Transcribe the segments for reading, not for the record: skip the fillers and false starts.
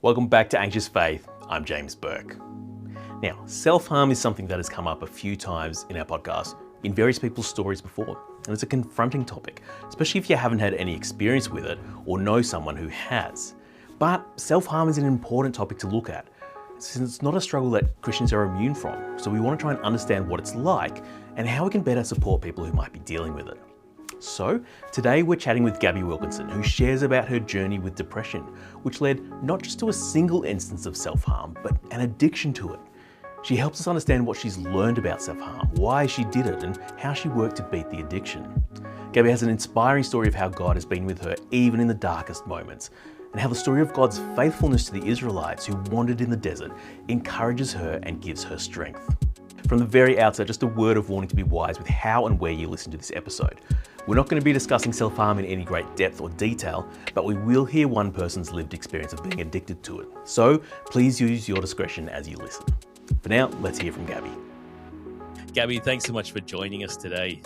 Welcome back to Anxious Faith. I'm James Burke. Now, self-harm is something that has come up a few times in our podcast in various people's stories before, and it's a confronting topic, especially if you haven't had any experience with it or know someone who has. But self-harm is an important topic to look at, since it's not a struggle that Christians are immune from, so we want to try and understand what it's like and how we can better support people who might be dealing with it. So, today we're chatting with Gabby Wilkinson, who shares about her journey with depression, which led not just to a single instance of self-harm, but an addiction to it. She helps us understand what she's learned about self-harm, why she did it, and how she worked to beat the addiction. Gabby has an inspiring story of how God has been with her even in the darkest moments, and how the story of God's faithfulness to the Israelites who wandered in the desert encourages her and gives her strength. From the very outset, just a word of warning to be wise with how and where you listen to this episode. We're not going to be discussing self-harm in any great depth or detail, but we will hear one person's lived experience of being addicted to it. So please use your discretion as you listen. For now, let's hear from Gabby. Gabby, thanks so much for joining us today.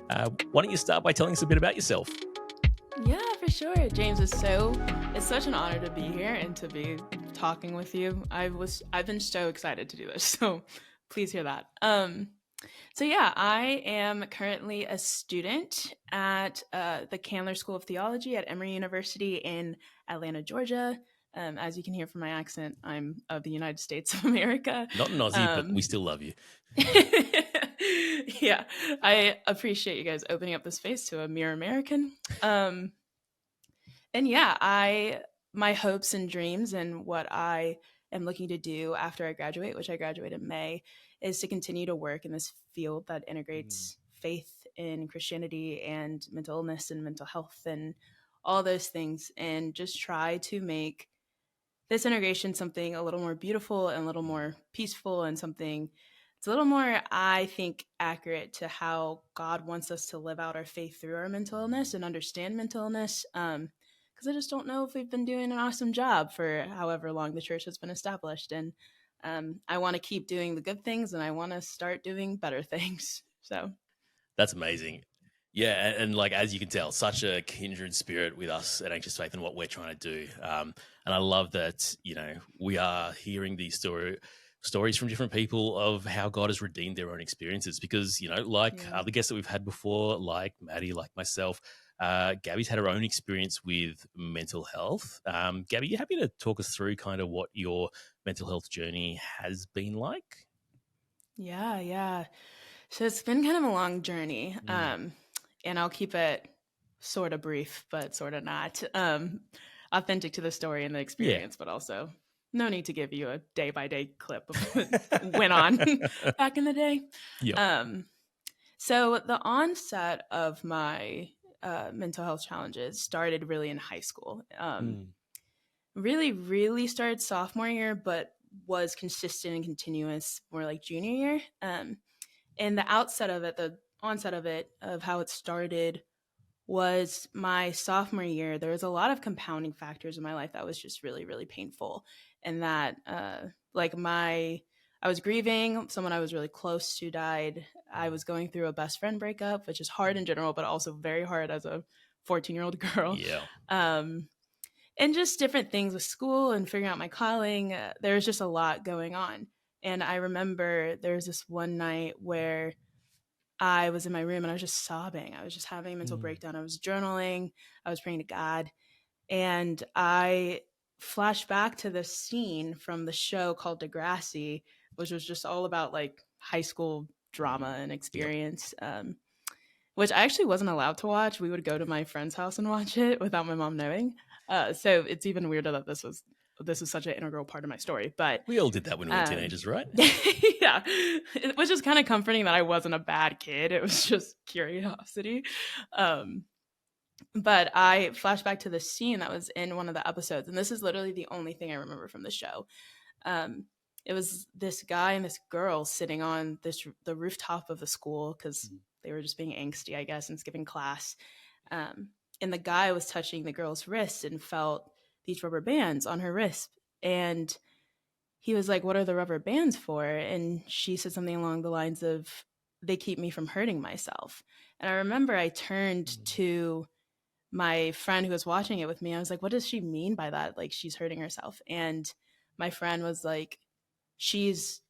Why don't you start by telling us a bit about yourself? Yeah, for sure. James, it's such an honor to be here and to be talking with you. I've been so excited to do this, so please hear that. I am currently a student at the Candler School of Theology at Emory University in Atlanta, Georgia. As you can hear from my accent, I'm of the United States of America. Not an Aussie, but we still love you. Yeah, I appreciate you guys opening up the space to a mere American. My hopes and dreams and what I am looking to do after I graduate, which I graduate in May, is to continue to work in this field that integrates faith in Christianity and mental illness and mental health and all those things, and just try to make this integration something a little more beautiful and a little more peaceful and something it's a little more, I think, accurate to how God wants us to live out our faith through our mental illness and understand mental illness. Because I just don't know if we've been doing an awesome job for however long the church has been established. And I want to keep doing the good things and I want to start doing better things. So that's amazing. Yeah, and like, as you can tell, such a kindred spirit with us at Anxious Faith and what we're trying to do. And I love that, we are hearing these stories from different people of how God has redeemed their own experiences, because, other guests that we've had before, like Maddie, like myself, Gabby's had her own experience with mental health. Gabby, you happy to talk us through kind of what your mental health journey has been like? Yeah. So it's been kind of a long journey, and I'll keep it sort of brief, but sort of not. Authentic to the story and the experience, but also no need to give you a day-by-day clip of what went on back in the day. Yep. So the onset of my mental health challenges started really in high school. Really, really started sophomore year, but was consistent and continuous more like junior year. And the onset of it, of how it started, was my sophomore year. There was a lot of compounding factors in my life that was just really, really painful. And that, I was grieving. Someone I was really close to died. I was going through a best friend breakup, which is hard in general, but also very hard as a 14-year-old girl. Yeah. And just different things with school and figuring out my calling. There was just a lot going on. And I remember there was this one night where I was in my room and I was just sobbing. I was just having a mental breakdown. I was journaling. I was praying to God. And I flashed back to this scene from the show called Degrassi, which was just all about like high school drama and experience, which I actually wasn't allowed to watch. We would go to my friend's house and watch it without my mom knowing. So it's even weirder that this is such an integral part of my story. But we all did that when we were teenagers, right? Yeah. It was just kind of comforting that I wasn't a bad kid. It was just curiosity. But I flashed back to the scene that was in one of the episodes, and this is literally the only thing I remember from the show. It was this guy and this girl sitting on the rooftop of the school because they were just being angsty, I guess, and skipping class. And the guy was touching the girl's wrist and felt these rubber bands on her wrist. And he was like, "What are the rubber bands for?" And she said something along the lines of, "They keep me from hurting myself." And I remember I turned to my friend who was watching it with me, I was like, what does she mean by that? Like, she's hurting herself. And my friend was like, she's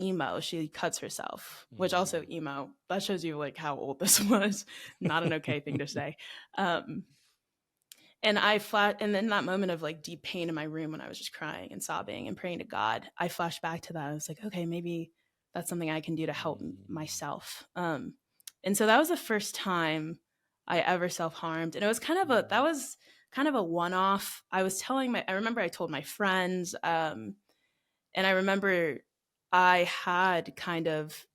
emo. She cuts herself, which also emo. That shows you like how old this was. Not an okay thing to say. Um, and in that moment of like deep pain in my room when I was just crying and sobbing and praying to God, I flashed back to that. I was like, okay, maybe that's something I can do to help myself. And so that was the first time I ever self harmed, and it was that was kind of a one off. I remember I told my friends, and I remember I had kind of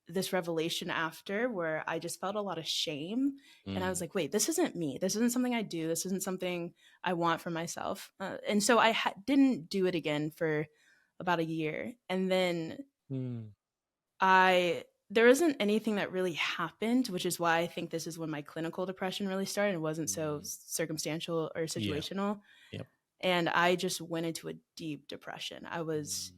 this revelation after where I just felt a lot of shame. And I was like, wait, this isn't me. This isn't something I do. This isn't something I want for myself. And so I didn't do it again for about a year. And then there isn't anything that really happened, which is why I think this is when my clinical depression really started. It wasn't so circumstantial or situational. Yep. And I just went into a deep depression. I was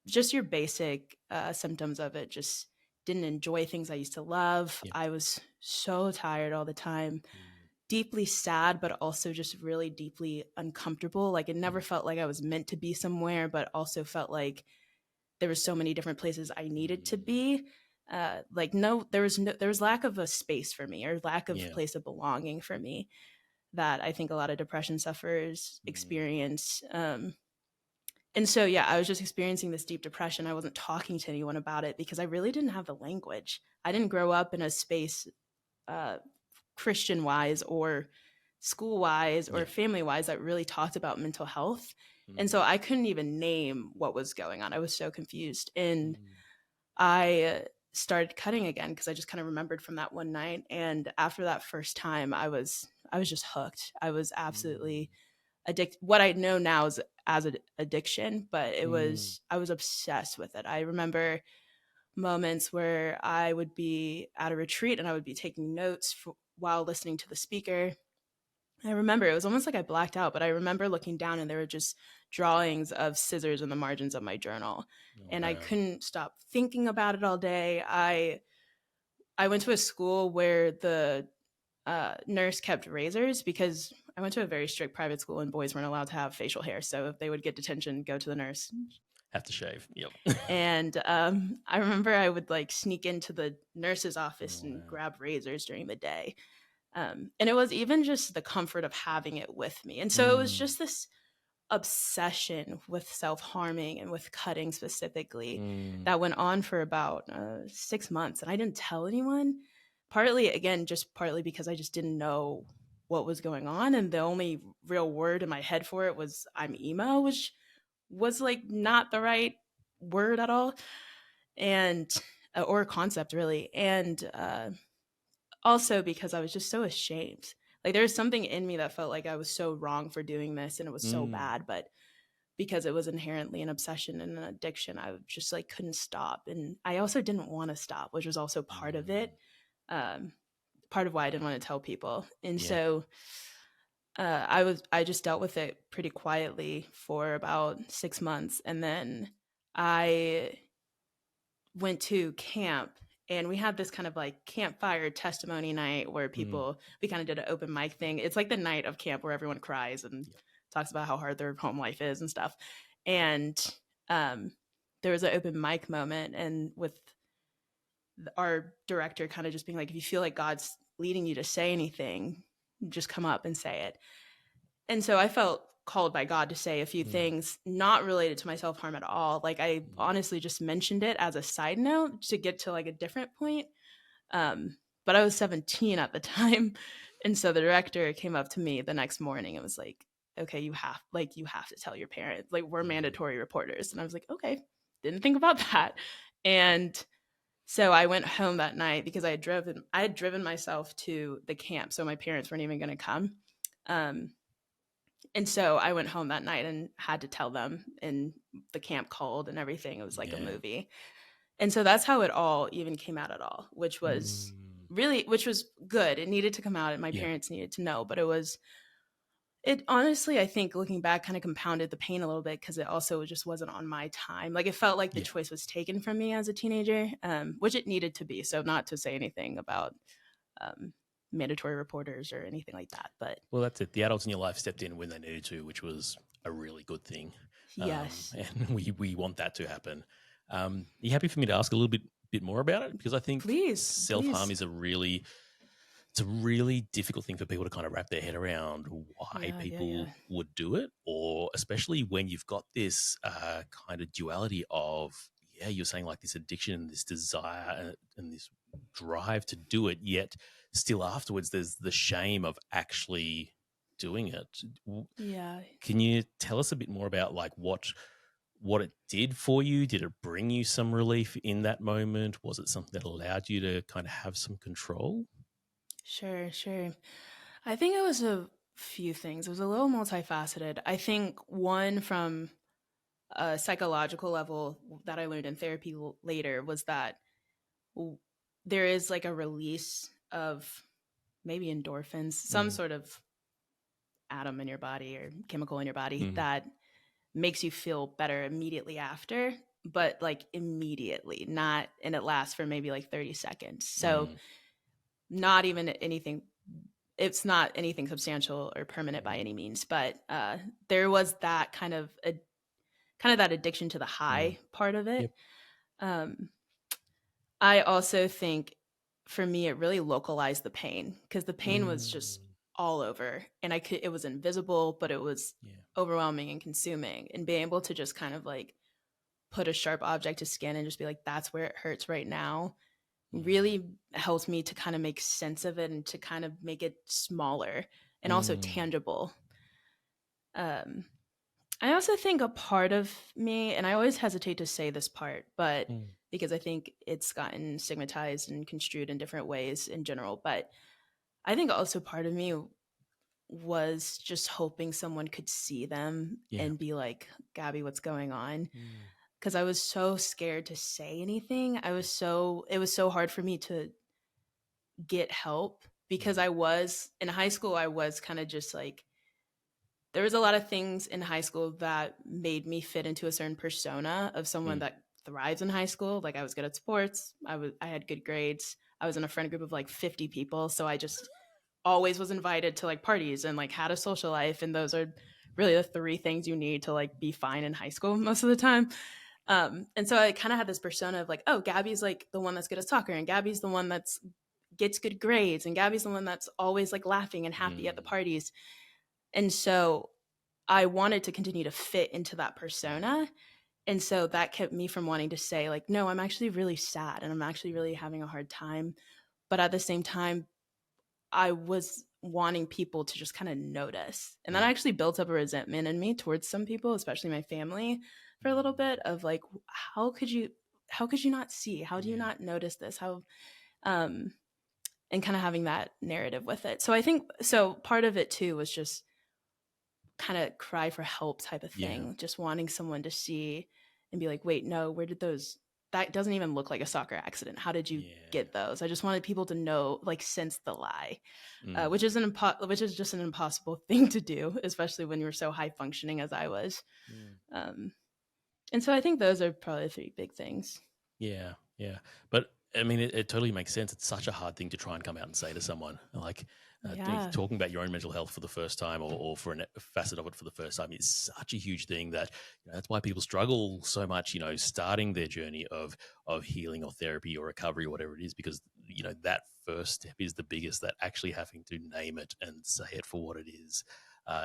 just your basic symptoms of it. Just didn't enjoy things I used to love. Yep. I was so tired all the time, deeply sad, but also just really deeply uncomfortable. Like it never felt like I was meant to be somewhere, but also felt like there were so many different places I needed to be. There was lack of a space for me, or lack of place of belonging for me, that I think a lot of depression sufferers experience. And so, I was just experiencing this deep depression. I wasn't talking to anyone about it because I really didn't have the language. I didn't grow up in a space, Christian wise or school wise or family wise, that really talked about mental health. And so I couldn't even name what was going on. I was so confused. And I started cutting again because I just kind of remembered from that one night. And after that first time, I was just hooked. I was absolutely addicted. What I know now is as an addiction, but I was obsessed with it. I remember moments where I would be at a retreat and I would be taking notes while listening to the speaker. I remember it was almost like I blacked out, but I remember looking down and there were just drawings of scissors in the margins of my journal. And I couldn't stop thinking about it all day. I went to a school where the nurse kept razors because I went to a very strict private school and boys weren't allowed to have facial hair. So if they would get detention, go to the nurse. Have to shave. Yep. And I remember I would like sneak into the nurse's office and grab razors during the day. And it was even just the comfort of having it with me. And so it was just this obsession with self-harming and with cutting specifically that went on for about 6 months. And I didn't tell anyone, partly because I just didn't know what was going on. And the only real word in my head for it was I'm emo, which was like not the right word at all. And or concept really. And also because I was just so ashamed. Like there was something in me that felt like I was so wrong for doing this and it was so bad, but because it was inherently an obsession and an addiction, I just like couldn't stop. And I also didn't want to stop, which was also part of it. Part of why I didn't want to tell people. And so I just dealt with it pretty quietly for about 6 months. And then I went to camp. And we had this kind of like campfire testimony night where we kind of did an open mic thing. It's like the night of camp where everyone cries and talks about how hard their home life is and stuff. And there was an open mic moment, and with our director kind of just being like, if you feel like God's leading you to say anything, just come up and say it. And so I felt called by God to say a few things not related to my self-harm at all. Like I honestly just mentioned it as a side note to get to like a different point. But I was 17 at the time. And so the director came up to me the next morning and was like, okay, you have to tell your parents, like we're mandatory reporters. And I was like, okay, didn't think about that. And so I went home that night because I had driven myself to the camp. So my parents weren't even going to come. And so I went home that night and had to tell them, and the camp called and everything. It was like a movie. And so that's how it all even came out at all, which was good. It needed to come out and my parents needed to know, but it honestly, I think looking back kind of compounded the pain a little bit because it also just wasn't on my time. Like it felt like the choice was taken from me as a teenager, which it needed to be. So not to say anything about mandatory reporters or anything like that. But Well, that's it. The adults in your life stepped in when they needed to, which was a really good thing. yes, And we want that to happen. Are you happy for me to ask a little bit more about it? Because I think please, self-harm please. is it's a really difficult thing for people to kind of wrap their head around why Yeah. people would do it, or especially when you've got this kind of duality of, yeah, you're saying like this addiction, this desire, and this drive to do it, yet still afterwards there's the shame of actually doing it. Yeah. Can you tell us a bit more about like what it did for you? Did it bring you some relief in that moment? Was it something that allowed you to kind of have some control? Sure, sure. I think it was a few things. It was a little multifaceted. I think one from a psychological level that I learned in therapy later was that w- there is like a release of maybe endorphins, some Mm, sort of atom in your body or chemical in your body mm, that makes you feel better immediately after, but like immediately, not, and it lasts for maybe like 30 seconds. So, mm, not even anything, it's not anything substantial or permanent by any means, but there was that kind of that addiction to the mm. high part of it. Yep. Um, I also think for me, it really localized the pain because the pain was just Mm, all over and it was invisible, but it was yeah. overwhelming and consuming. And being able to just kind of like put a sharp object to skin and just be like, that's where it hurts right now Mm, really helped me to kind of make sense of it and to kind of make it smaller and also mm, tangible. Um, I also think a part of me, and I always hesitate to say this part, but mm. because I think it's gotten stigmatized and construed in different ways in general, but I think also part of me was just hoping someone could see them Yeah. and be like, Gabby, what's going on? Mm, Because I was so scared to say anything. It was so hard for me to get help because mm, I was in high school, I was kind of just like, there was a lot of things in high school that made me fit into a certain persona of someone mm, that thrives in high school. Like I was good at sports, I had good grades, I was in a friend group of like 50 people, so I just always was invited to like parties and like had a social life, and those are really the three things you need to like be fine in high school most of the time. And so I kind of had this persona of like, oh, Gabby's like the one that's good at soccer, and Gabby's the one that's gets good grades, and Gabby's the one that's always like laughing and happy at the mm, parties. And so I wanted to continue to fit into that persona. And so that kept me from wanting to say, like, no, I'm actually really sad and I'm actually really having a hard time. But at the same time, I was wanting people to just kind of notice. And that mm, actually built up a resentment in me towards some people, especially my family, for a little bit of like, how could you how could you not see? How do you yeah. not notice this? How um and kind of having that narrative with it. So I think so part of it too was just kind of cry for help type of Yeah. thing, just wanting someone to see and be like, wait, no, where did those? That doesn't even look like a soccer accident. How did you Yeah. get those? I just wanted people to know, like, sense the lie, Mm, which is just an impossible thing to do, especially when you're so high functioning as I was. mm. Um, and so I think those are probably the three big things. Yeah. Yeah. But I mean, it totally makes sense. It's such a hard thing to try and come out and say to someone. Like, Yeah, talking about your own mental health for the first time, or for a facet of it for the first time, is such a huge thing that, that's why people struggle so much. Starting their journey of healing or therapy or recovery or whatever it is, because that first step is the biggest. That actually having to name it and say it for what it is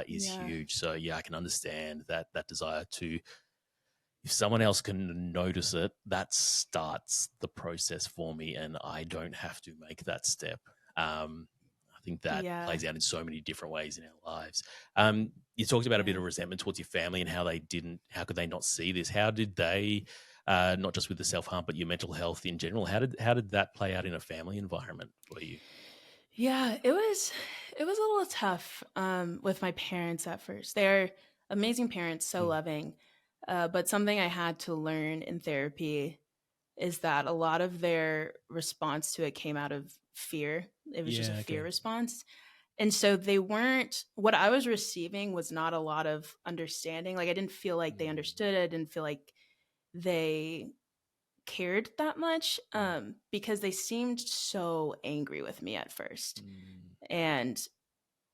yeah, huge. So yeah, I can understand that desire to. If someone else can notice it, that starts the process for me, and I don't have to make that step. I think that yeah. plays out in so many different ways in our lives. You talked about a bit Yeah. of resentment towards your family and how could they not see this? How did they, not just with the self harm, but your mental health in general? How did that play out in a family environment for you? Yeah, it was a little tough with my parents at first. They're amazing parents, so Mm. loving. But something I had to learn in therapy is that a lot of their response to it came out of fear. It was just a Yeah. fear Okay. response. And so they weren't, what I was receiving was not a lot of understanding. Like I didn't feel like they Mm. understood it. I didn't feel like they cared that much, because they seemed so angry with me at first. Mm. And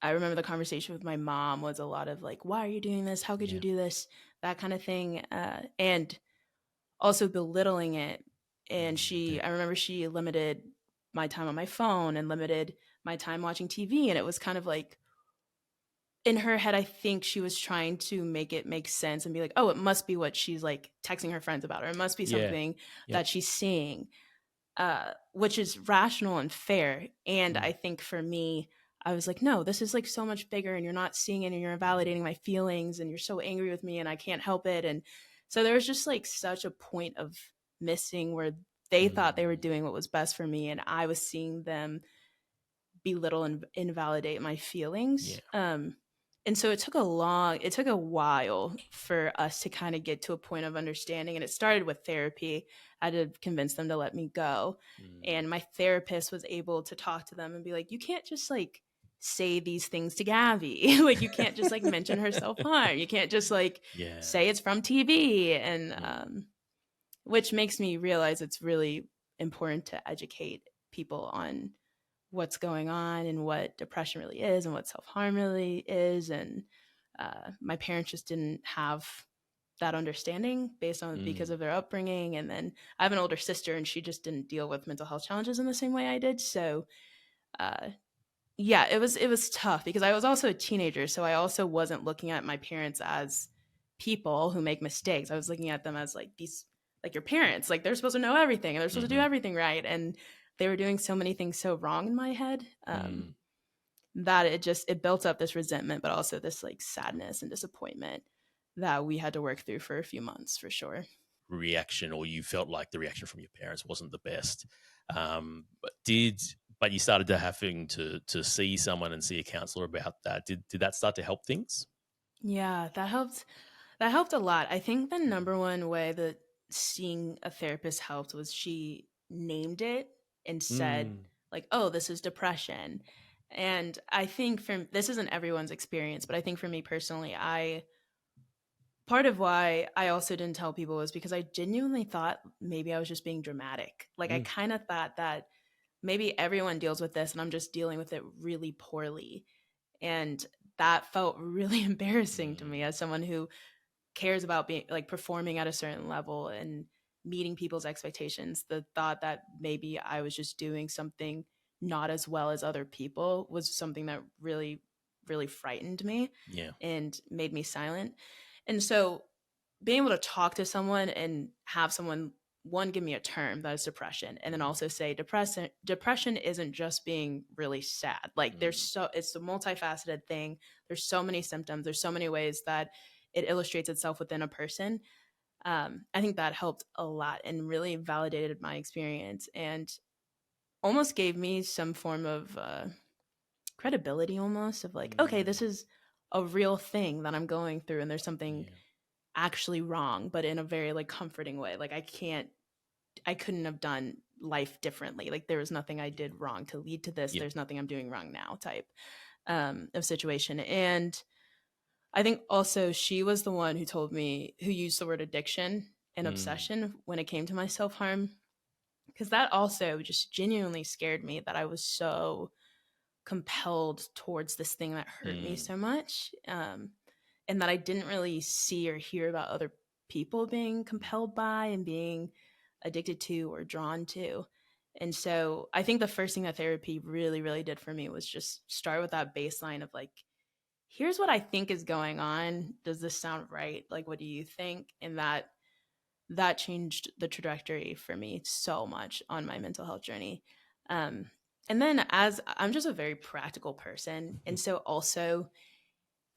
I remember the conversation with my mom was a lot of like, why are you doing this? How could you Yeah. do this? That kind of thing. And also belittling it. And Yeah. I remember she limited my time on my phone and limited my time watching TV. And it was kind of like, in her head, I think she was trying to make it make sense and be like, oh, it must be what she's like texting her friends about, or it must be Yeah. something Yep. that she's seeing, which is rational and fair. And Mm. I think for me, I was like, no, this is like so much bigger, and you're not seeing it, and you're invalidating my feelings, and you're so angry with me, and I can't help it. And so there was just like such a point of missing where they thought they were Mm. doing what was best for me, and I was seeing them belittle and invalidate my Yeah. feelings. And so it took a while for us to kind of get to a point of understanding. And it started with therapy. I had to convince them to let me go. Mm. And my therapist was able to talk to them and be like, you can't just like say these things to Gabby. Like, you can't just like mention her self harm. You can't just like Yeah. say it's from TV. And, Mm. which makes me realize it's really important to educate people on what's going on and what depression really is and what self-harm really is. And my parents just didn't have that understanding based on because Mm. of their upbringing. And then I have an older sister, and she just didn't deal with mental health challenges in the same way I did. So uh, yeah, it was tough because I was also a teenager, so I also wasn't looking at my parents as people who make mistakes. I was looking at them as like these, like your parents, like they're supposed to know everything and they're supposed to do Mhm. everything right, and they were doing so many things so wrong in my head, Mm. that it built up this resentment, but also this like sadness and disappointment that we had to work through for a few months for sure. Reaction, or you felt like the reaction from your parents wasn't the best. But you started to having to see someone and see a counselor about that. Did that start to help things? Yeah, that helped. That helped a lot. I think the number one way that seeing a therapist helped was she named it and said, Mm. like, oh, this is depression. And I think this isn't everyone's experience, but I think for me personally, part of why I also didn't tell people was because I genuinely thought maybe I was just being dramatic. Like, I Mm. kind of thought that maybe everyone deals with this and I'm just dealing with it really poorly. And that felt really embarrassing to Mm. me as someone who cares about being like performing at a certain level and meeting people's expectations. The thought that maybe I was just doing something not as well as other people was something that really, really frightened me Yeah. and made me silent. And so being able to talk to someone and have someone, one, give me a term that is depression, and then also say depression isn't just being really sad. Like, Mm. it's a multifaceted thing. There's so many symptoms, there's so many ways that it illustrates itself within a person. I think that helped a lot and really validated my experience and almost gave me some form of credibility, almost, of like, okay, Mm. this is a real thing that I'm going through, and there's something Yeah. actually wrong, but in a very like comforting way. Like, I couldn't have done life differently. Like, there was nothing I did wrong to lead to this. Yep. There's nothing I'm doing wrong now type of situation. And I think also she was the one who used the word addiction and Mm. obsession when it came to my self harm. Because that also just genuinely scared me that I was so compelled towards this thing that hurt me Mm. so much. And that I didn't really see or hear about other people being compelled by and being addicted to or drawn to. And so I think the first thing that therapy really, really did for me was just start with that baseline of like, here's what I think is going on. Does this sound right? Like, what do you think? And that changed the trajectory for me so much on my mental health journey. Um, and then, as I'm just a very practical person, and so also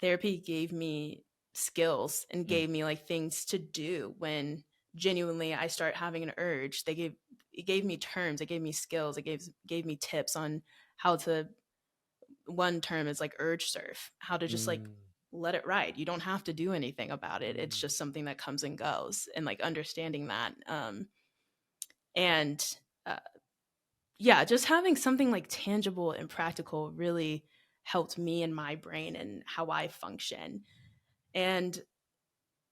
therapy gave me skills and Mm. gave me like things to do when genuinely I start having an urge. It gave me terms, it gave me skills, it gave me tips on how to, one term is like urge surf, how to just like Mm. let it ride. You don't have to do anything about it. It's Mm. just something that comes and goes, and like understanding that. And uh, yeah, just having something like tangible and practical really helped me and my brain and how I function. And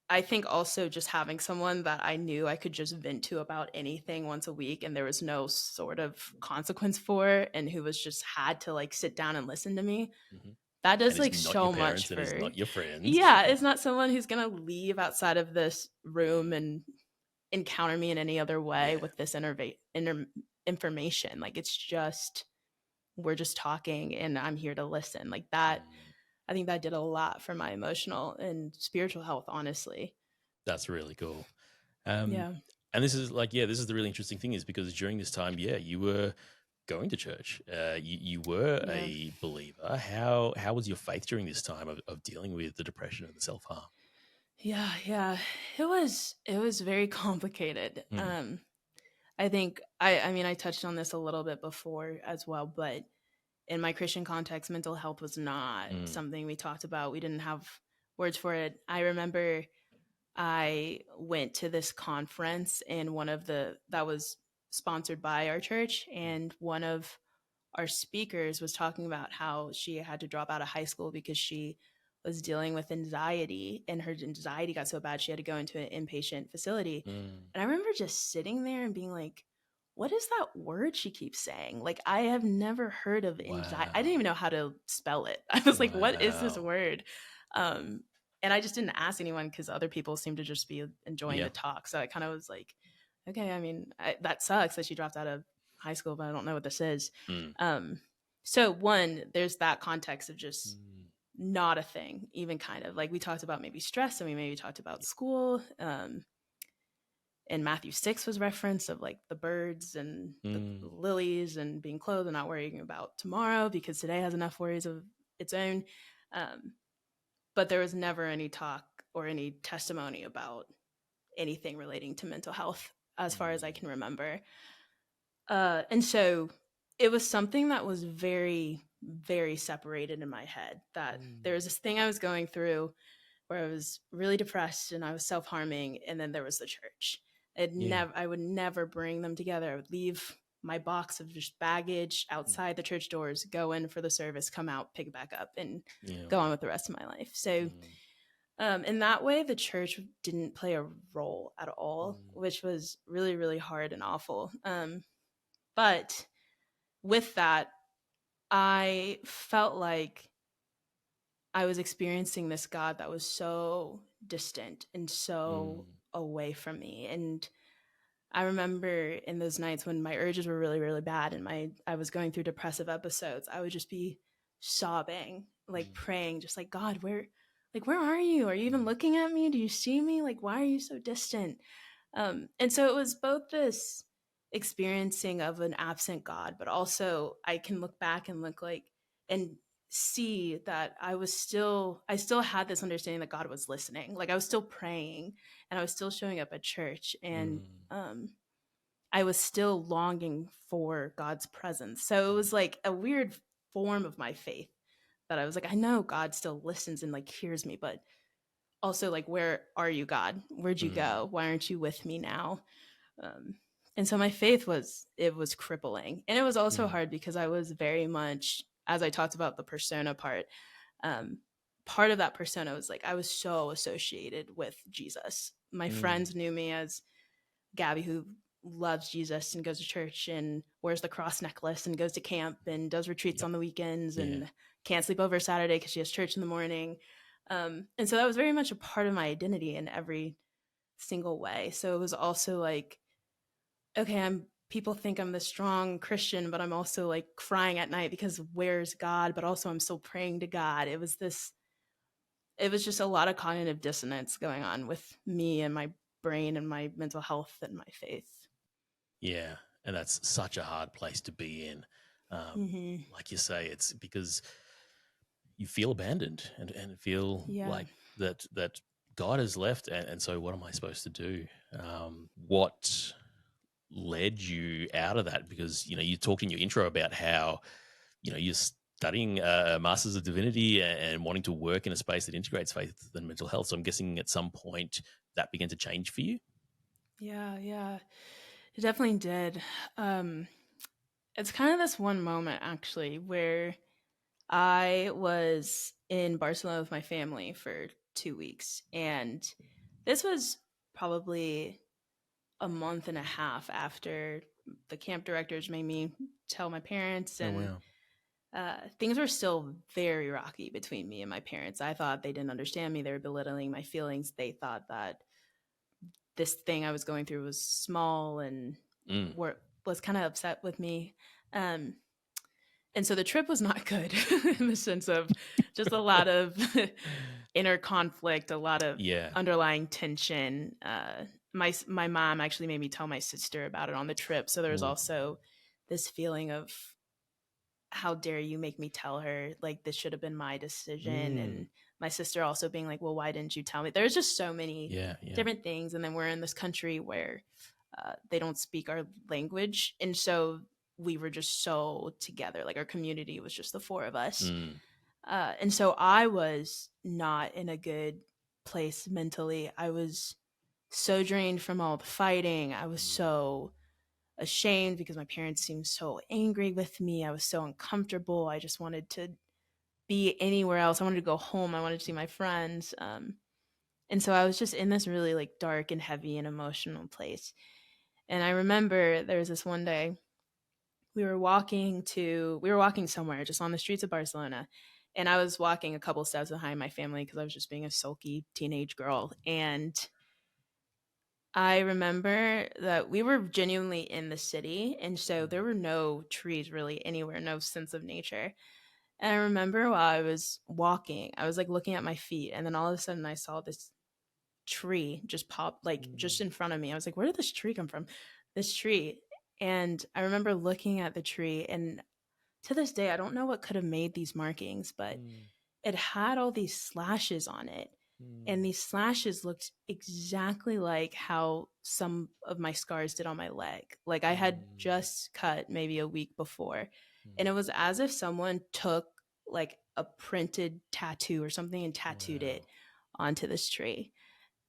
I think also just having someone that I knew I could just vent to about anything once a week and there was no sort of consequence for, and who was just had to like sit down and listen to me. Hmm. That And does it's like not your so much parents and it's for, not your friends. yeah, it's not someone who's going to leave outside of this room and encounter me in any other way Yeah. with this information. Like it's just, we're just talking and I'm here to listen. Like that, Mm. I think that did a lot for my emotional and spiritual health, honestly. That's really cool. Um, Yeah. and this is like, yeah, this is the really interesting thing is because during this time, yeah, you were going to church. You were Yeah. a believer. How was your faith during this time of dealing with the depression and the self harm? Yeah, yeah. It was very complicated. Mm. I think I mean I touched on this a little bit before as well, but in my Christian context, mental health was not Mm. something we talked about. We didn't have words for it. I remember I went to this conference and one of the that was sponsored by our church, and one of our speakers was talking about how she had to drop out of high school because she was dealing with anxiety, and her anxiety got so bad she had to go into an inpatient facility. Mm. And I remember just sitting there and being like, what is that word she keeps saying? Like, I have never heard of anxiety. I didn't Wow. even know how to spell it. I was like, what is this Wow. word? Um, and I just didn't ask anyone because other people seemed to just be enjoying Yeah. the talk. So I kind of was like, okay, I mean, that sucks that she dropped out of high school, but I don't know what this is. Mm. Um, so one, there's that context of just Mm. not a thing, even kind of like we talked about maybe stress and we maybe talked about school. And Matthew 6 was referenced of like the birds and the Mm. lilies and being clothed and not worrying about tomorrow because today has enough worries of its own. Um, but there was never any talk or any testimony about anything relating to mental health as far as I Mm. can remember. And so it was something that was very, very separated in my head. That there Mm. was this thing I was going through where I was really depressed and I was self harming, and then there was the church. Yeah. I would never bring them together. I would leave my box of just baggage Mm. outside the church doors, go in for the service, come out, pick it back up, and Yeah. go on with the rest of my life. So, Mm. in that way, the church didn't play a role at all, Mm. which was really, really hard and awful. But with that, I felt like I was experiencing this God that was so distant and so Mm. away from me. And I remember in those nights when my urges were really, really bad and I was going through depressive episodes, I would just be sobbing, like Mm. praying, just like, God, where are you? Are you even Mm. looking at me? Do you see me? Like, why are you so distant? And so it was both this experiencing of an absent God, but also I can look back and look like and see that I still had this understanding that God was listening. Like I was still praying and I was still showing up at church, and Mm. um I was still longing for God's presence. So it was like a weird form of my faith that I was like, I know God still listens and like hears me, but also like, where are you, God? Where'd you Mm. go? Why aren't you with me now? Um, and so my faith was crippling, and it was also Mm. hard because I was very much, as I talked about the persona part, um, part of that persona was like I was so associated with Jesus. My Mm. friends knew me as Gabby who loves Jesus and goes to church and wears the cross necklace and goes to camp and does retreats Yep. on the weekends Yeah. and can't sleep over Saturday because she has church in the morning. And so that was very much a part of my identity in every single way. So it was also like, okay, I'm people think I'm the strong Christian, but I'm also like crying at night because where's God? But also I'm still praying to God. It was just a lot of cognitive dissonance going on with me and my brain and my mental health and my faith. Yeah. And that's such a hard place to be in. Mm-hmm. Like you say, it's because you feel abandoned and feel Yeah. like that God has left. And so what am I supposed to do? What led you out of that? Because, you talked in your intro about how, you're studying a Master's of Divinity and wanting to work in a space that integrates faith and mental health. So I'm guessing at some point that began to change for you. Yeah, yeah. It definitely did. Um, it's kind of this one moment actually where I was in Barcelona with my family for 2 weeks, and This was probably a month and a half after the camp directors made me tell my parents, Oh and wow. things were still very rocky between me and my parents. I thought they didn't understand me. They were belittling my feelings. They thought that this thing I was going through was small and Mm. was kind of upset with me. Um, and so the trip was not good in the sense of just a lot of inner conflict, a lot of Yeah. underlying tension. My mom actually made me tell my sister about it on the trip, so there was Mm. also this feeling of how dare you make me tell her, like this should have been my decision. Mm. And my sister also being like, well, why didn't you tell me? There's just so many Yeah. Yeah. different things, and then we're in this country where they don't speak our language, and so we were just so together, like our community was just the four of us. Mm. And so I was not in a good place mentally. I was so drained from all the fighting. I was Mm. so ashamed because my parents seemed so angry with me. I was so uncomfortable. I just wanted to be anywhere else. I wanted to go home. I wanted to see my friends. And so I was just in this really like dark and heavy and emotional place. And I remember there was this one day we were walking somewhere just on the streets of Barcelona. And I was walking a couple steps behind my family because I was just being a sulky teenage girl. And I remember that we were genuinely in the city, and so there were no trees really anywhere, no sense of nature. And I remember while I was walking, I was like looking at my feet, and then all of a sudden I saw this tree just pop like just Mm. in front of me. I was like, where did this tree come from? This tree. And I remember looking at the tree, and to this day, I don't know what could have made these markings, but Mm. it had all these slashes on it, and Mm. these slashes looked exactly like how some of my scars did on my leg. Like I had Mm. just cut maybe a week before, and Mm. it was as if someone took like a printed tattoo or something and tattooed it Wow. onto this tree.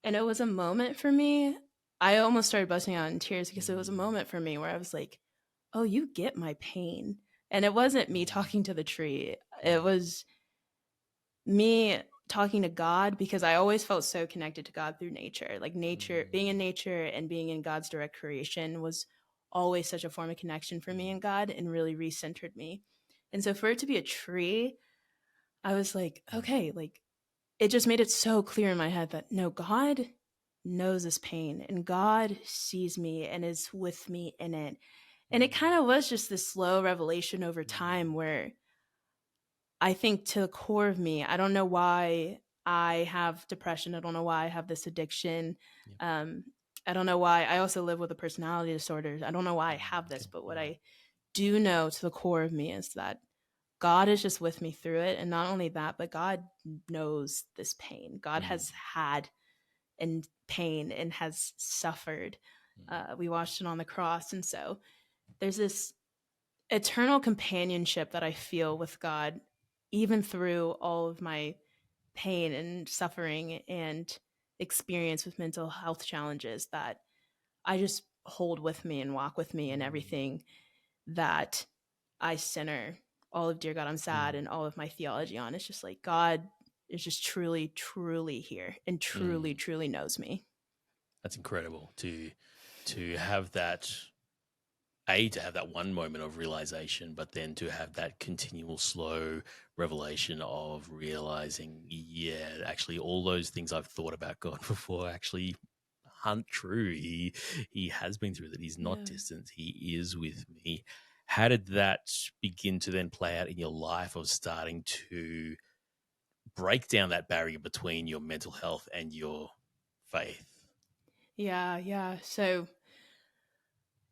And it was a moment for me. I almost started busting out in tears because it was a Mm. moment for me where I was like, oh, you get my pain. And it wasn't me Mm. talking to the tree. It Mm. was me talking to God, because I always felt so connected to God through nature. Like nature, being in Mm. nature and being in God's direct creation was always such a form of connection for me Mm. and God, and really recentered me. And so for it to be a tree, I was like, Mm. okay, like it just made it so clear in my head that no, God knows this pain and God sees me and is with me in it. And it kind of was just this slow revelation over time Mm. where I think to the core of me, I don't know why I have depression. I don't know why I have this addiction. Yeah. Um, I don't know why I also live with a personality disorder. I don't know why I have this, Okay. but what Yeah. I do know to the core of me is that God is just with me through it. And not only that, but God knows this pain. God Mm. has had and pain and has suffered. Mm. We watched it on the cross. And so there's this eternal companionship that I feel with God, even through all of my pain and suffering and experience with mental health challenges, that I just hold with me and walk with me in Mm. everything that I center all of Dear God, I'm Sad Mm. and all of my theology on. It's just like God is just truly, truly here and truly, Mm. truly knows me. That's incredible to have that, a, to have that one moment of realization, but then to have that continual slow revelation of realizing, yeah, actually all those things I've thought about God before actually aren't true. He has been through that. He's not Yeah. distant. He is with me. How did that begin to then play out in your life of starting to break down that barrier between your mental health and your faith? Yeah. Yeah. So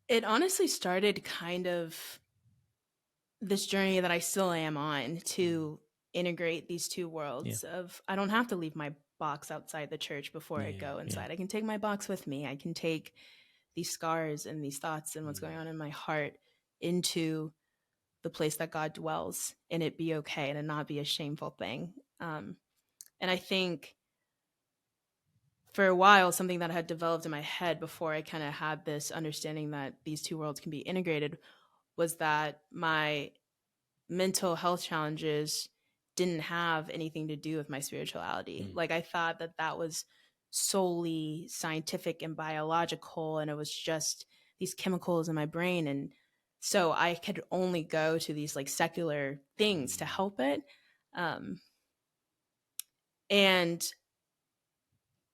it honestly started kind of this journey that I still am on Mm. to integrate these two Yeah. worlds of I don't have to leave my box outside the church before I Yeah. go Yeah. inside. I can take my box with me. I can take these scars and these thoughts and what's going Mm. on in my heart into the place that God dwells, and it be okay and it not be a shameful thing. And I think for a while, something that had developed in my head before I kind of had this understanding that these two worlds can be integrated was that my mental health challenges didn't have anything to do with my spirituality. Mm. Like I thought that that was solely scientific and biological, and it was just these chemicals in my brain. And so I could only go to these like secular things to help it. Um, and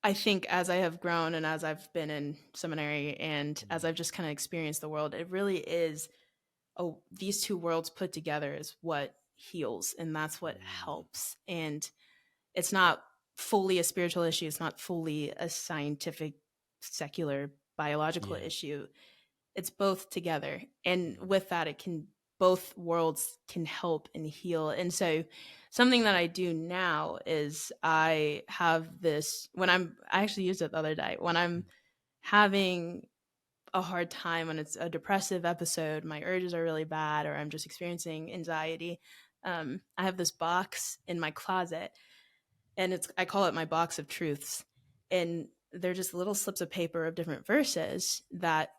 I think as I have grown and as I've been in seminary and as I've just kind of experienced the world, it really is, oh, these two worlds put together is what heals, and that's what helps. And it's not fully a spiritual issue, it's not fully a scientific, secular, biological Yeah. issue. It's both together. And with that, it can, both worlds can help and heal. And so something that I do now is I have this, I actually used it the other day, when I'm having a hard time, when it's a depressive episode, my urges are really bad, or I'm just experiencing anxiety. I have this box in my closet, and I call it my box of truths. And they're just little slips of paper of different verses that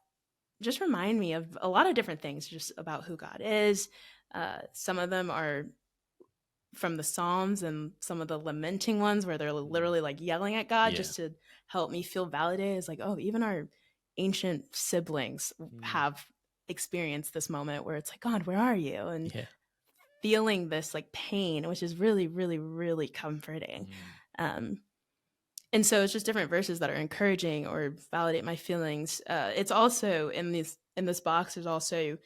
just remind me of a lot of different things, just about who God is. Some of them are from the Psalms, and some of the lamenting ones where they're literally like yelling at God, just to help me feel validated. It's like, oh, even our ancient siblings have experienced this moment where it's like, God, where are you? And feeling this like pain, which is really, really, really comforting. And so it's just different verses that are encouraging or validate my feelings. It's also in this box, there's also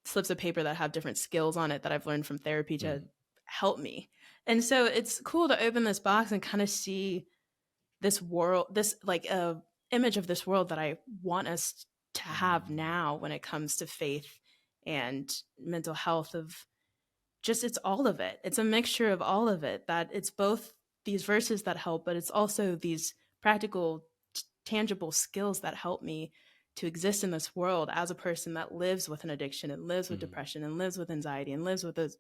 slips of paper that have different skills on it that I've learned from therapy to help me. And so it's cool to open this box and kind of see this world, this like a image of this world that I want us to have now when it comes to faith and mental health, of just, it's all of it. It's a mixture of all of it, that it's both these verses that help, but it's also these practical, tangible skills that help me to exist in this world as a person that lives with an addiction and lives with depression and lives with anxiety and lives with a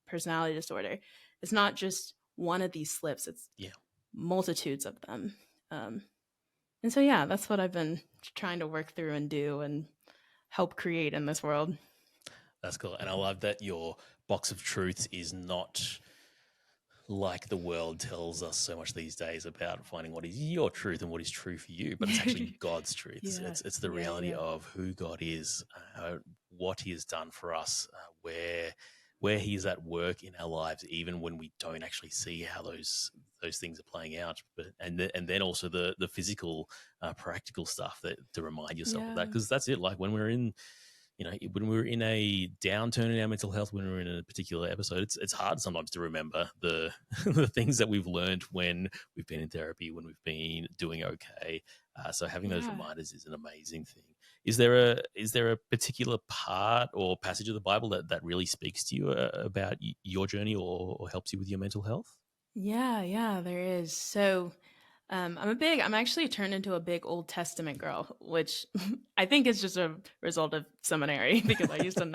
personality disorder. It's not just one of these slips, it's multitudes of them. And so, yeah, that's what I've been trying to work through and do and help create in this world. That's cool. And I love that your box of truths is not like the world tells us so much these days about finding what is your truth and what is true for you, but it's actually God's truth. It's the reality of who God is, what He has done for us, where He is at work in our lives, even when we don't actually see how those things are playing out. But and then also the physical, practical stuff that to remind yourself of that, because that's it. Like when we're in, when we're in a downturn in our mental health, when we're in a particular episode, it's hard sometimes to remember the the things that we've learned when we've been in therapy, when we've been doing okay. So having those reminders is an amazing thing. Is there a particular part or passage of the Bible that really speaks to you about your journey or helps you with your mental health? Yeah, there is. So I'm actually turned into a big Old Testament girl, which I think is just a result of seminary because I used to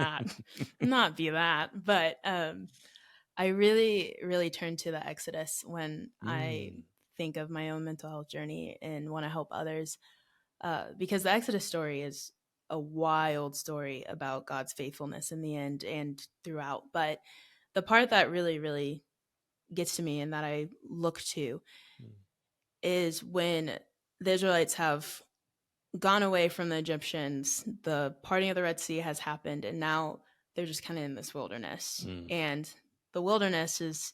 not be that. But I really, really turn to the Exodus when I think of my own mental health journey and want to help others, because the Exodus story is a wild story about God's faithfulness in the end and throughout. But the part that really, really gets to me and that I look to is when the Israelites have gone away from the Egyptians, the parting of the Red Sea has happened, and now they're just kind of in this wilderness. And the wilderness is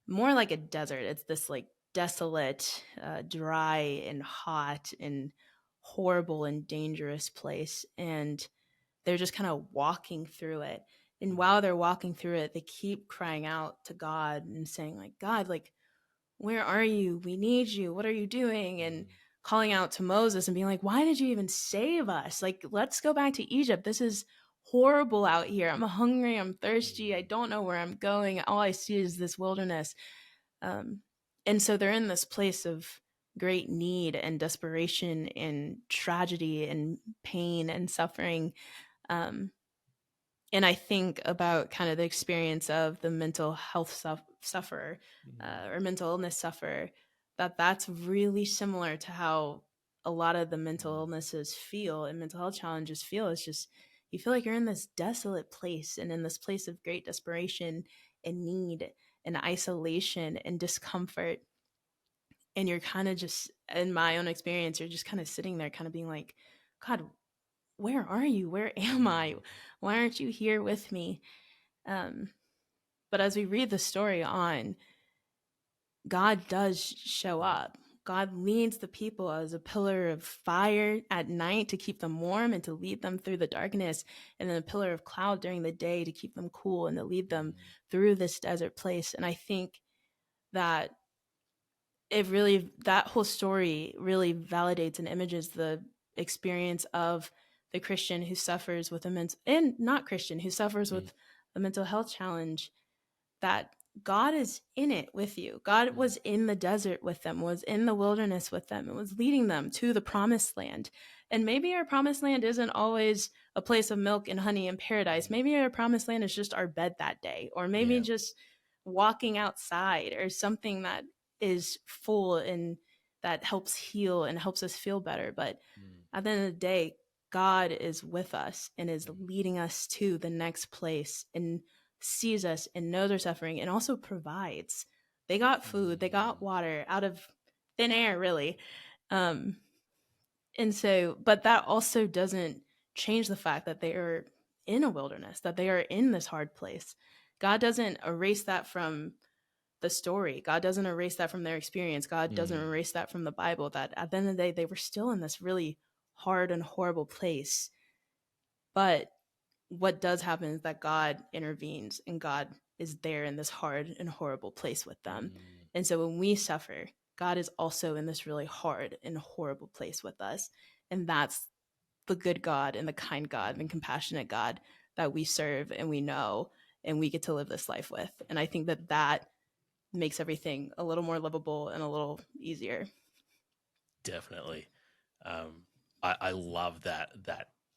more like a desert. It's this like desolate, dry and hot and horrible and dangerous place. And they're just kind of walking through it. And while they're walking through it, they keep crying out to God and saying, like, God, like, where are you? We need you. What are you doing? And calling out to Moses and being like, why did you even save us? Like, let's go back to Egypt. This is horrible out here. I'm hungry. I'm thirsty. I don't know where I'm going. All I see is this wilderness. And so they're in this place of great need and desperation and tragedy and pain and suffering. And I think about kind of the experience of the mental health sufferer or mental illness sufferer, that's really similar to how a lot of the mental illnesses feel and mental health challenges feel. It's just, you feel like you're in this desolate place and in this place of great desperation and need and isolation and discomfort. and you're kind of just, in my own experience, you're just kind of sitting there kind of being like, God, where are you? Where am I? Why aren't you here with me? Um, but as we read the story on, God does show up. God leads the people as a pillar of fire at night to keep them warm and to lead them through the darkness, and then a pillar of cloud during the day to keep them cool and to lead them through this desert place. And I think that it really, that whole story really validates and images the experience of the Christian who suffers with a mental, and not Christian, who suffers with a mental health challenge, that God is in it with you. God was in the desert with them, was in the wilderness with them, and was leading them to the promised land. And maybe our promised land isn't always a place of milk and honey and paradise. Maybe our promised land is just our bed that day, or maybe just walking outside, or something that is full and that helps heal and helps us feel better. But at the end of the day, God is with us and is leading us to the next place, and sees us and knows our suffering, and also provides. They got food, they got water out of thin air, really. And so, but that also doesn't change the fact that they are in a wilderness, that they are in this hard place. God doesn't erase that from the story. God doesn't erase that from their experience. God doesn't erase that from the Bible, that at the end of the day, they were still in this really hard and horrible place. But what does happen is that God intervenes, and God is there in this hard and horrible place with them. And so when we suffer, God is also in this really hard and horrible place with us. And that's the good God and the kind God and compassionate God that we serve and we know and we get to live this life with. And I think that that makes everything a little more livable and a little easier. Definitely. I love that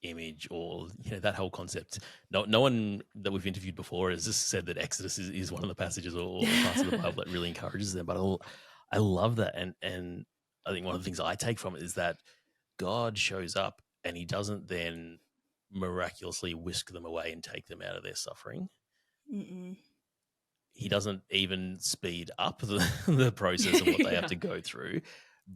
image, or that whole concept. No one that we've interviewed before has just said that Exodus is one of the passages or parts of the Bible that really encourages them. But I love that, and I think one of the things I take from it is that God shows up and he doesn't then miraculously whisk them away and take them out of their suffering. He doesn't even speed up the process of what they have to go through,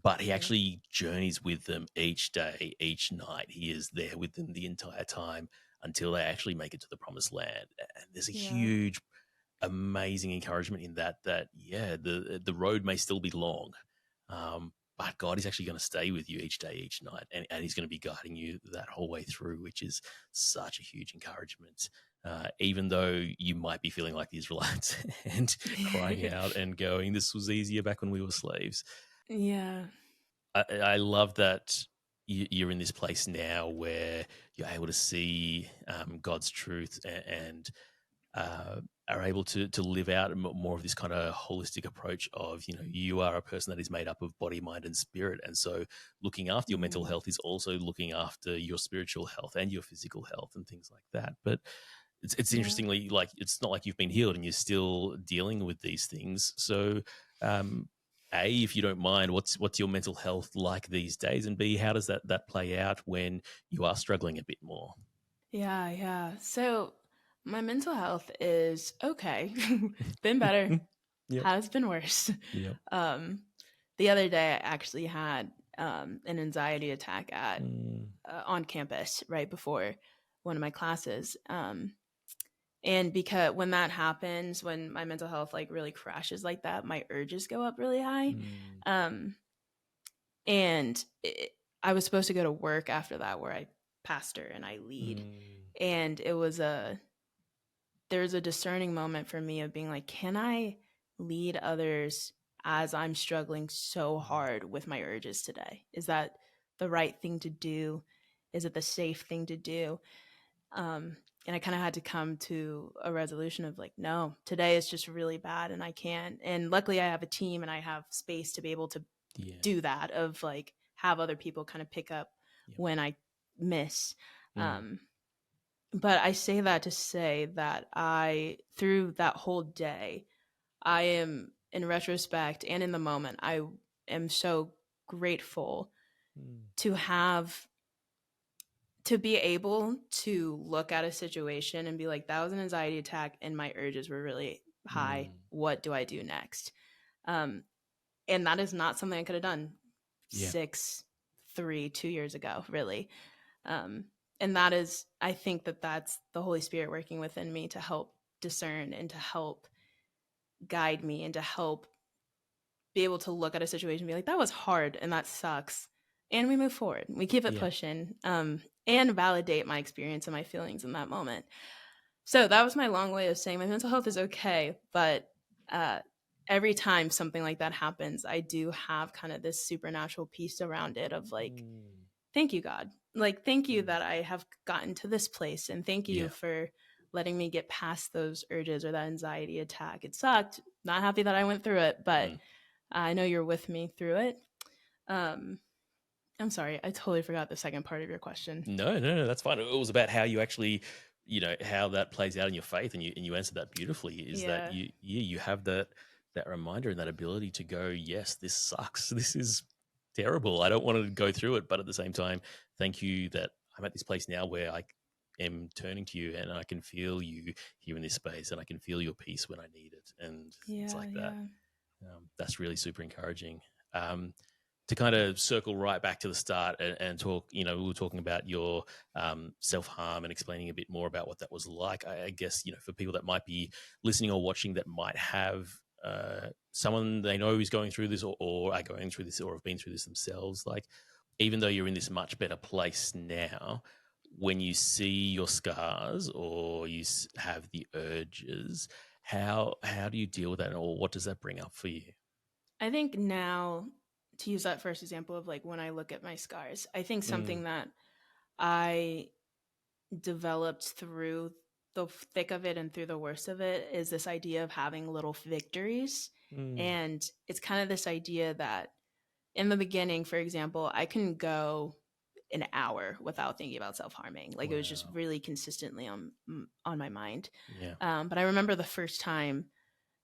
but he actually journeys with them each day, each night. He is there with them the entire time until they actually make it to the promised land. And there's a huge, amazing encouragement in that the road may still be long, but God is actually going to stay with you each day, each night, and he's going to be guiding you that whole way through, which is such a huge encouragement. Even though you might be feeling like the Israelites and crying out and going, this was easier back when we were slaves. Yeah. I love that you're in this place now where you're able to see God's truth and are able to live out more of this kind of holistic approach of, you are a person that is made up of body, mind, and spirit. And so looking after your mental health is also looking after your spiritual health and your physical health and things like that. But it's interestingly, like, it's not like you've been healed and you're still dealing with these things. So, A, if you don't mind, what's your mental health like these days? And B, how does that play out when you are struggling a bit more? Yeah. So my mental health is okay. Been better. Has been worse. Yep. The other day I actually had an anxiety attack at on campus right before one of my classes. And because when that happens, when my mental health like really crashes like that, my urges go up really high. And I was supposed to go to work after that, where I pastor and I lead. And it was there's a discerning moment for me of being like, can I lead others as I'm struggling so hard with my urges today? Is that the right thing to do? Is it the safe thing to do? And I kind of had to come to a resolution of like, no, today is just really bad and I can't. And luckily I have a team and I have space to be able to do that, of like have other people kind of pick up when I miss. But I say that to say that through that whole day, I am, in retrospect and in the moment, I am so grateful to be able to look at a situation and be like, that was an anxiety attack and my urges were really high. What do I do next? And that is not something I could have done Yeah. 2 years ago, really. Um, and that is, I think that that's the Holy Spirit working within me to help discern and to help guide me and to help be able to look at a situation and be like, that was hard and that sucks. And we move forward. We keep it Yeah. pushing, and validate my experience and my feelings in that moment. So that was my long way of saying my mental health is okay. But uh, every time something like that happens, I do have kind of this supernatural piece around it of like, Mm. thank you, God. Like, thank you Mm. that I have gotten to this place. And thank you Yeah. for letting me get past those urges or that anxiety attack. It sucked. Not happy that I went through it, but Mm. I know you're with me through it. Um, I'm sorry, I totally forgot the second part of your question. No, no, no, that's fine. It was about how you actually, how that plays out in your faith, and you answered that beautifully. Is that Yeah. you have that reminder and that ability to go, yes, this sucks. This is terrible. I don't want to go through it, but at the same time, thank you that I'm at this place now where I am turning to you and I can feel you here in this space, and I can feel your peace when I need it, and things Yeah, like that. yeah. That's really super encouraging. To kind of circle right back to the start and talk, we were talking about your self harm and explaining a bit more about what that was like. I guess, for people that might be listening or watching that might have someone they know who's going through this or are going through this or have been through this themselves, like, even though you're in this much better place now, when you see your scars or you have the urges, how do you deal with that, or what does that bring up for you? I think now, to use that first example of like when I look at my scars, I think Mm. something that I developed through the thick of it and through the worst of it is this idea of having little victories. Mm. And it's kind of this idea that in the beginning, for example, I couldn't go an hour without thinking about self-harming. Like, it was just Wow. really consistently on my mind. Yeah. But I remember the first time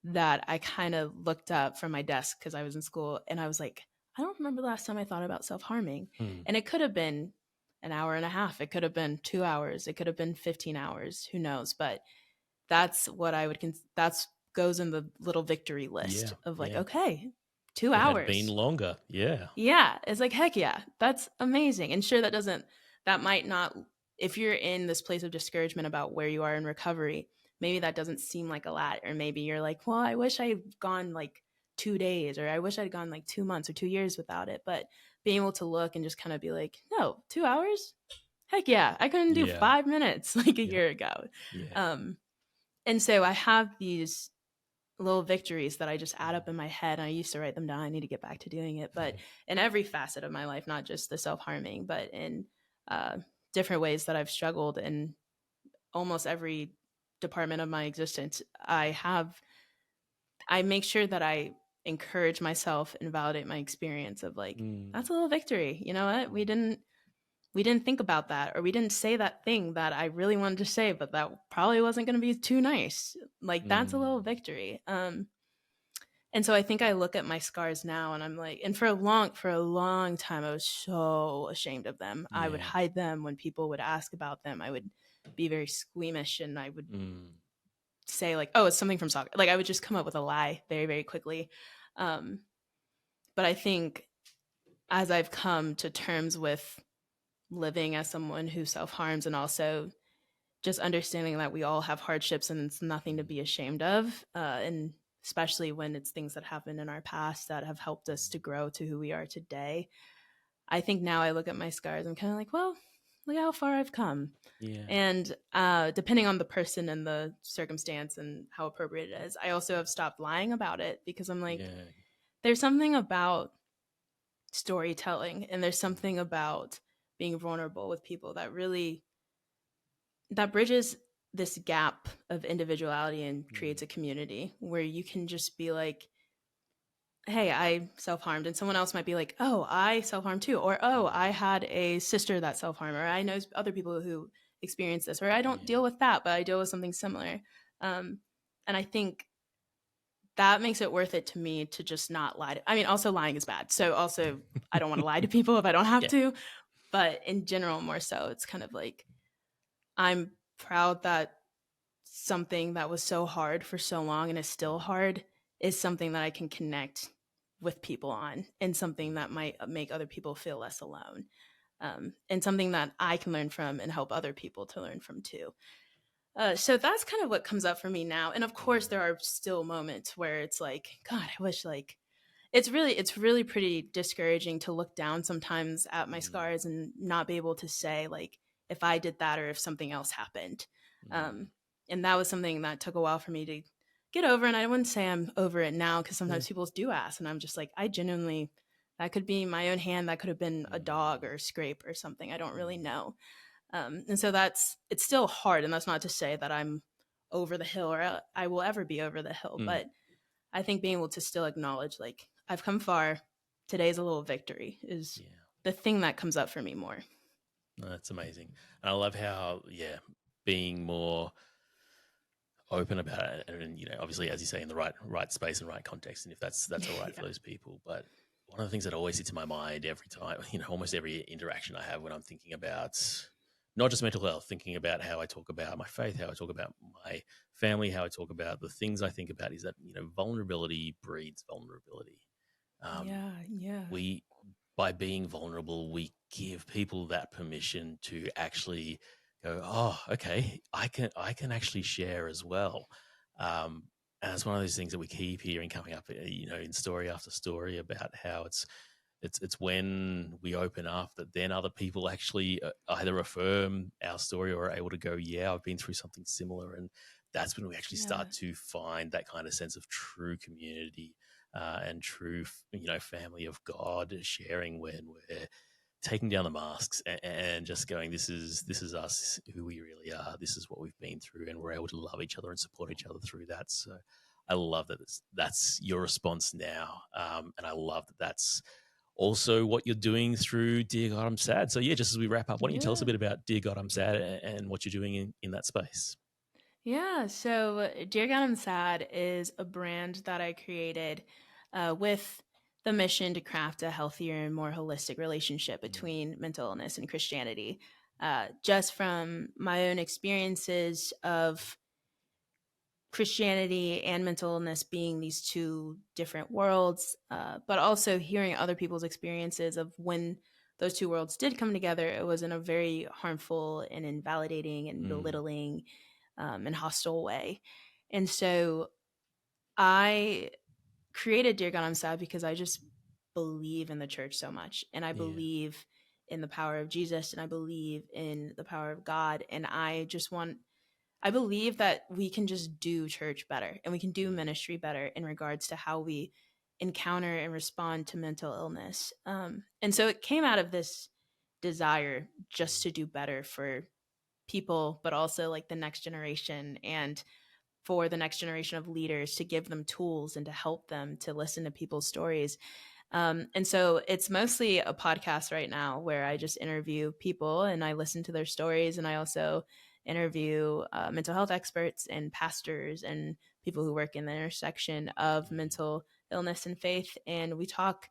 that I kind of looked up from my desk because I was in school and I was like, I don't remember the last time I thought about self-harming. Mm. And it could have been an hour and a half, it could have been 2 hours, it could have been 15 hours, who knows. But that's what I would that's goes in the little victory Yeah. list of like, Yeah. okay, two It had been hours longer. Yeah. Yeah, it's like, heck yeah, that's amazing. And sure, that might not, if you're in this place of discouragement about where you are in recovery, maybe that doesn't seem like a lot. Or maybe you're like, well, I wish I'd gone like 2 days, or I wish I'd gone like 2 months or 2 years without it. But being able to look and just kind of be like, no, 2 hours? Heck yeah, I couldn't do Yeah. 5 minutes like a Yeah. year ago. Yeah. Um, and so I have these little victories that I just add up in my head. And I used to write them down. I need to get back to doing it. But in every facet of my life, not just the self harming, but in uh, different ways that I've struggled in almost every department of my existence, I make sure that I encourage myself and validate my experience of like, Mm. that's a little victory. You know what? We didn't think about that, or we didn't say that thing that I really wanted to say, but that probably wasn't going to be too nice. Like, that's a little Mm. victory. And so I think I look at my scars now and I'm like, and for a long time I was so ashamed of them. I would Yeah. hide them when people would ask about them. I would be very squeamish and I would Mm. say like, oh, it's something from soccer. Like, I would just come up with a lie very, very quickly. Um, but I think as I've come to terms with living as someone who self harms, and also just understanding that we all have hardships and it's nothing to be ashamed of, and especially when it's things that happened in our past that have helped us to grow to who we are today. I think now I look at my scars, I'm kind of like, well, look how far I've come. Yeah. And depending on the person and the circumstance and how appropriate it is, I also have stopped lying about it, because I'm like, Yeah. there's something about storytelling and there's something about being vulnerable with people that really, that bridges this gap of individuality and Mm. creates a community where you can just be like, hey, I self-harmed, and someone else might be like, oh, I self-harmed too, or oh, I Mm. had a sister that self-harmed, or I know other people who experience this, or I don't Yeah. deal with that, but I deal with something similar. um, and I think that makes it worth it to me to just not lie I mean, also lying is bad, so also I don't want to lie to people if I don't have Yeah. to. But in general, more so, it's kind of like, I'm proud that something that was so hard for so long and is still hard is something that I can connect with people on, and something that might make other people feel less alone, and something that I can learn from and help other people to learn from too. So that's kind of what comes up for me now. And of course, there are still moments where it's like, God, I wish like it's really pretty discouraging to look down sometimes at my Mm, scars and not be able to say like if I did that or if something else happened. mm, Um, and that was something that took a while for me to get over. And I wouldn't say I'm over it now because yeah, sometimes people do ask, and I'm just like, I genuinely, that could be my own hand, that could have been a dog mm, or a scrape or something. I don't really mm, know. And so it's still hard. And that's not to say that I'm over the hill or I will ever be over the hill. mm, But I think being able to still acknowledge, like, I've come far. Today's a little victory is yeah. the thing that comes up for me more. No, that's amazing. And I love how, yeah, being more open about it, and obviously, as you say, in the right space and right context, and if that's all right for Yeah. those people. But one of the things that always sits in my mind every time, almost every interaction I have when I'm thinking about not just mental health, thinking about how I talk about my faith, how I talk about my family, how I talk about the things I think about, is that vulnerability breeds vulnerability. Um, Yeah. Yeah. we By being vulnerable, we give people that permission to actually go, oh, okay, I can actually share as well. um, and it's one of those things that we keep hearing coming up, in story after story, about how it's when we open up that then other people actually either affirm our story or are able to go, yeah, I've been through something similar. And that's when we actually Yeah. start to find that kind of sense of true community, and true, family of God, sharing when we're taking down the masks, and just going, this is us, who we really are. This is what we've been through, and we're able to love each other and support each other through that. So I love that that's your response now, and I love that that's also what you're doing through Dear God, I'm Sad. So yeah, just as we wrap up, why don't you tell us a Yeah. bit about Dear God, I'm Sad, and what you're doing in that space? Yeah. So, Dear God, I'm Sad is a brand that I created with the mission to craft a healthier and more holistic relationship Mm, between mental illness and Christianity. Just from my own experiences of Christianity and mental illness being these two different worlds, but also hearing other people's experiences of when those two worlds did come together, it was in a very harmful and invalidating and mm, belittling and hostile way. And so I created Dear God, I'm Sad because I just believe in the church so much. And I yeah. believe in the power of Jesus, and I believe in the power of God. And I believe that we can just do church better and we can do Mm, ministry better in regards to how we encounter and respond to mental illness. And so it came out of this desire just to do better for people, but also like the next generation, and for the next generation of leaders, to give them tools and to help them to listen to people's stories. And so it's mostly a podcast right now where I just interview people and I listen to their stories. And I also interview mental health experts and pastors and people who work in the intersection of yeah. mental illness and faith. And we talk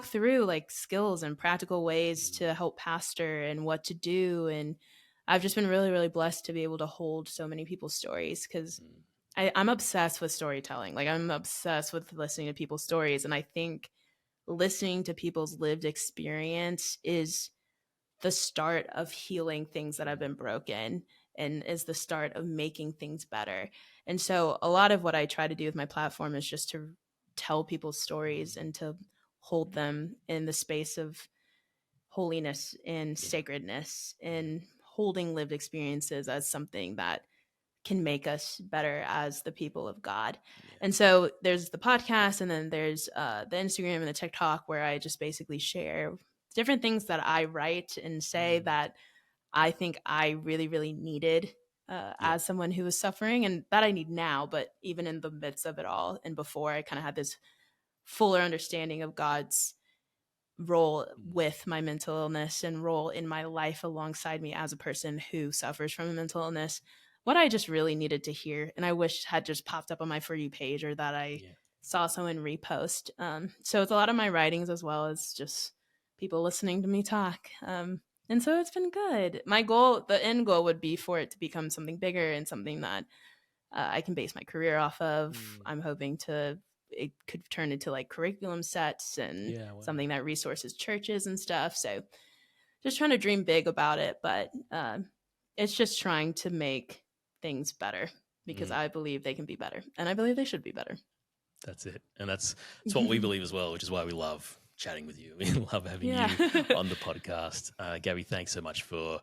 through like skills and practical ways Mm, to help pastor and what to do. And I've just been really, really blessed to be able to hold so many people's stories because mm, I'm obsessed with storytelling. Like, I'm obsessed with listening to people's stories. And I think listening to people's lived experience is the start of healing things that have mm, been broken, and is the start of making things better. And so a lot of what I try to do with my platform is just to tell people's stories mm, and to hold them in the space of holiness and yeah. sacredness, Yeah. and holding lived experiences as something that can make us better as the people of God. Yeah. And so there's the podcast, and then there's the Instagram and the TikTok, where I just basically share different things that I write and say Mm, that I think I really, really needed yeah. as someone who was suffering, and that I need now, but even in the midst of it all and before, I kind of had this fuller understanding of God's role Mm, with my mental illness and role in my life alongside me as a person who suffers from a mental illness. What I just really needed to hear, and I wish had just popped up on my For You page, or that I yeah. saw someone repost. So it's a lot of my writings as well as just people listening to me talk. And so it's been good. My goal, the end goal, would be for it to become something bigger and something that I can base my career off of. Mm, I'm hoping to it could turn into like curriculum sets and Yeah, wow. something that resources churches and stuff. So just trying to dream big about it, but it's just trying to make things better because I believe they can be better, and I believe they should be better. That's it. And that's what we believe as well, which is why we love chatting with you. We love having Yeah. you on the podcast. Gabby, thanks so much for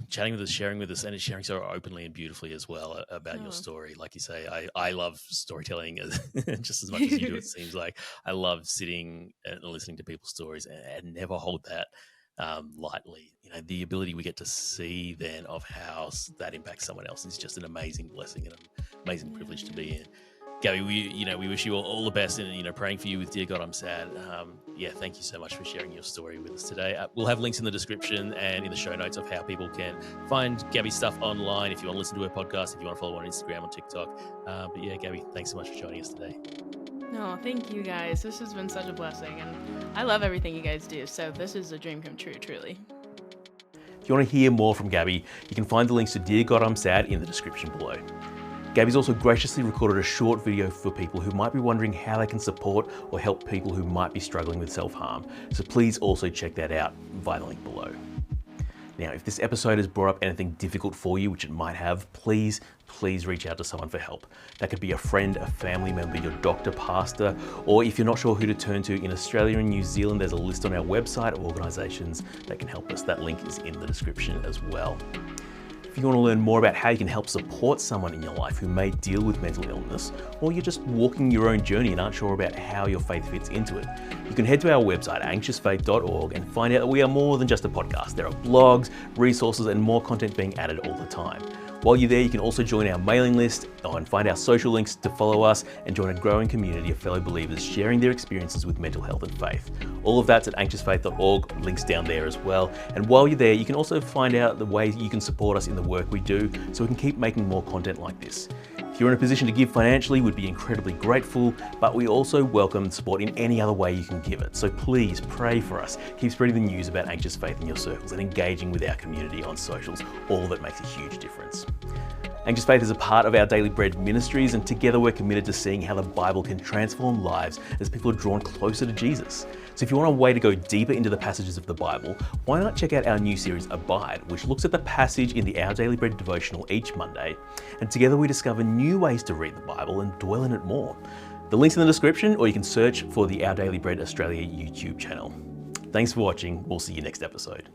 chatting with us, sharing with us, and sharing so openly and beautifully as well about your story. Like you say, I love storytelling just as much as you do, it seems like. I love sitting and listening to people's stories and never hold that lightly. You know, the ability we get to see then of how that impacts someone else is just an amazing blessing and an amazing privilege to be in. Gabby, we wish you all the best, and praying for you with Dear God, I'm Sad. Thank you so much for sharing your story with us today. We'll have links in the description and in the show notes of how people can find Gabby's stuff online. If you want to listen to her podcast, if you want to follow her on Instagram, on TikTok. Gabby, thanks so much for joining us today. No, thank you guys. This has been such a blessing, and I love everything you guys do. So this is a dream come true, truly. If you want to hear more from Gabby, you can find the links to Dear God, I'm Sad in the description below. Gabby's also graciously recorded a short video for people who might be wondering how they can support or help people who might be struggling with self-harm. So please also check that out via the link below. Now, if this episode has brought up anything difficult for you, which it might have, please reach out to someone for help. That could be a friend, a family member, your doctor, pastor, or if you're not sure who to turn to in Australia and New Zealand, there's a list on our website of organisations that can help us. That link is in the description as well. If you want to learn more about how you can help support someone in your life who may deal with mental illness, or you're just walking your own journey and aren't sure about how your faith fits into it, you can head to our website, anxiousfaith.org, and find out that we are more than just a podcast. There are blogs, resources, and more content being added all the time. While you're there, you can also join our mailing list and find our social links to follow us and join a growing community of fellow believers sharing their experiences with mental health and faith. All of that's at anxiousfaith.org, links down there as well. And while you're there, you can also find out the ways you can support us in the work we do so we can keep making more content like this. If you're in a position to give financially, we'd be incredibly grateful, but we also welcome support in any other way you can give it. So please pray for us. Keep spreading the news about Anxious Faith in your circles and engaging with our community on socials. All of it makes a huge difference. Anxious Faith is a part of our Daily Bread ministries, and together we're committed to seeing how the Bible can transform lives as people are drawn closer to Jesus. So if you want a way to go deeper into the passages of the Bible, why not check out our new series Abide, which looks at the passage in the Our Daily Bread devotional each Monday, and together we discover new ways to read the Bible and dwell in it more. The link's in the description, or you can search for the Our Daily Bread Australia YouTube channel. Thanks for watching. We'll see you next episode.